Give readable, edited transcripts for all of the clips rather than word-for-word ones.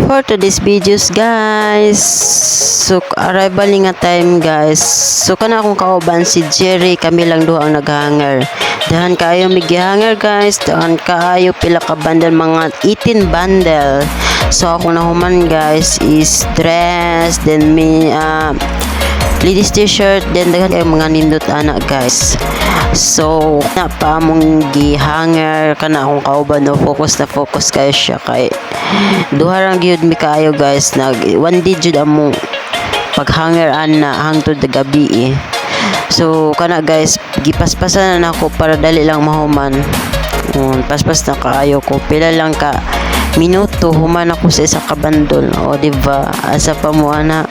for today's videos guys. So arrival nga time guys. So kana akong kauban si Jerry, kami lang duha ang naghanger. Dahan kaayo migihanger guys, dahan kaayo pila ka bundle, mga 18 bundle. So ako nahuman guys is dress, then may ladies t-shirt, then dagan kayo mga nindot anak guys. So na pa mong gihanger kana akong kauban, no focus kayo siya kay duha ra gyud mi kaayo guys, nag one day jud amo paghanger ana hangtod gabi So kana guys, gipaspasan na ako para dali lang mahuman. Paspas na kaayo ko, pila lang ka minuto human ako sa isa ka bandol, o diba asa pa mo ana.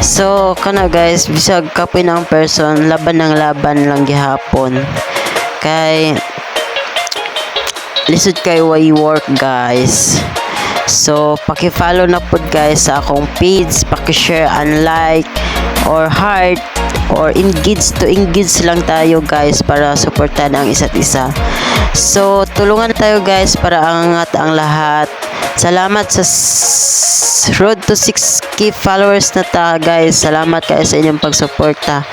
So kana guys, bisag kapoy ng person, laban ng laban lang gihapon kay lisod kay way work guys. So paki-follow na pod guys sa akong page, paki-share and like or heart or engage lang tayo guys para suportahan ang isa't isa. So tulungan tayo guys para angat ang lahat. Salamat sa road to 6K followers na ta guys. Salamat kayo sa inyong pagsuporta.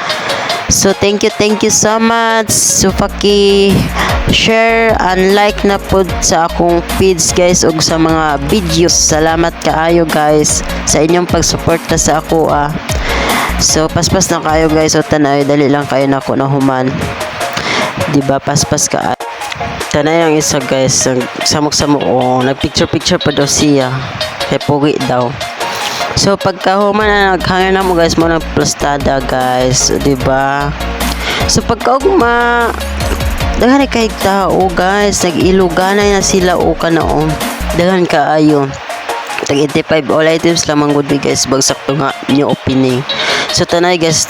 So thank you so much. So share and like na pod sa akong page guys ug sa mga videos. Salamat kaayo guys sa inyong pagsuporta sa ako So paspas na kayo guys, o tanay dali lang kayo nako na human. Diba paspas ka. Tanay ang isa guys, samok-samok nagpicture pa daw siya. Kay pugi daw. So pagka human na naghanger na mo guys mo ng plastada guys, diba? So pagka ugma daghan kay tao guys, nag-iluganay na sila o kanaon. Daghan kaayo. Tag 85 all items lamang good guys, bagsak to nga new opening. So tanay guys,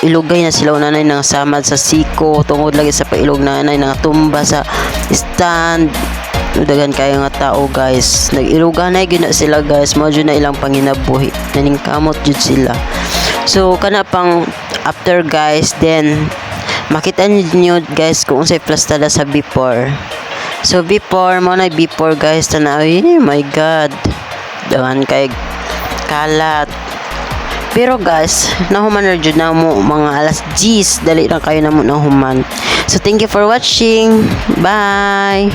ilugay na sila unanay ng samad sa siko, tungod lagi sa pailog nanay ng tumba sa stand. Dagan kayo nga tao guys, nag-iluganay gyud na sila guys, mao jud na ilang panginabuhi, naningkamot jud sila. So kana pang after guys, then makita niyo guys kung unsay plastada sa before. So before mo na before guys, tanaw my god, dagan kay kalat. Pero guys, nahuman na jud na mo mga alas 10, dali lang kayo na mo nahuman. So thank you for watching. Bye.